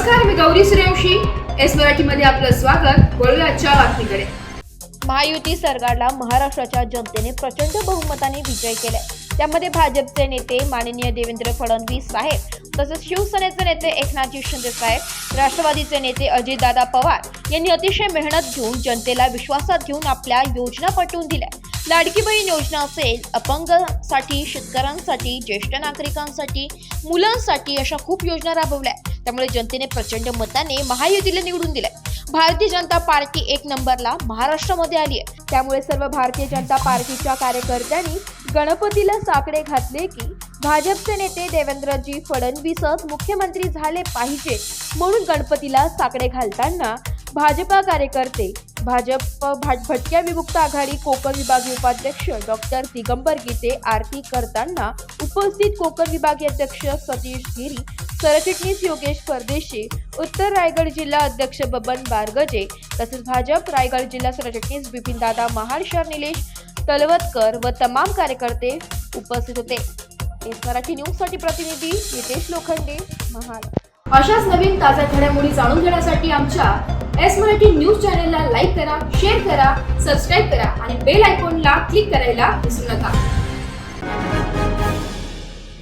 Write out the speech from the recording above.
नमस्कार, मी गौरी सूर्यवंशी. एस मराठीमध्ये आपलं स्वागत. वळूया आजच्या बातमीकडे. महायुती सरकारला महाराष्ट्राच्या जनतेने प्रचंड बहुमताने विजय केलाय. त्यामध्ये भाजपचे नेते माननीय देवेंद्र फडणवीस साहेब, तसेच शिवसेनेचे नेते एकनाथजी शिंदे साहेब, राष्ट्रवादीचे नेते अजितदादा पवार यांनी अतिशय मेहनत घेऊन जनतेला विश्वासात घेऊन आपल्या योजना पटवून दिल्या. लाडकी बहीण योजना असेल, अपंगांसाठी, शेतकऱ्यांसाठी, ज्येष्ठ नागरिकांसाठी, मुलांसाठी अशा खूप योजना राबवल्या. त्यामुळे जनतेने प्रचंड मताने महायुतीला निवडून दिले. भारतीय जनता पार्टी एक नंबरला महाराष्ट्रामध्ये आली आहे. त्यामुळे सर्व भारतीय जनता पार्टीच्या कार्यकर्त्यांनी गणपतीला साकडे घातले की भाजपचे नेते देवेंद्रजी फडणवीसच मुख्यमंत्री झाले पाहिजे म्हणून गणपतीला साकडे घालताना भाजपा कार्यकर्ते, भाजप भटक्या विमुक्त आघाडी कोकण विभागीय उपाध्यक्ष डॉक्टर दिगंबर गीते आरती करताना उपस्थित कोकण विभागीय अध्यक्ष सतीश गिरी, सरचिटणीस योगेश परदेशी, उत्तर रायगड जिल्हा अध्यक्ष बबन बारगजे, तसेच भाजप रायगड जिल्हा सरचिटणीस बिपिनदादा महाड, निलेश तलवतकर व तमाम कार्यकर्ते उपस्थित होते. एस मराठी न्यूज साठी प्रतिनिधी नितेश लोखंडे, महाड. अशाच नवीन ताज्या घडामोडी जाणून घेण्यासाठी आमच्या एस मराठी न्यूज चॅनलला लाईक करा, शेअर करा, सबस्क्राईब करा आणि बेल आयकॉनला क्लिक करायला विसरू नका.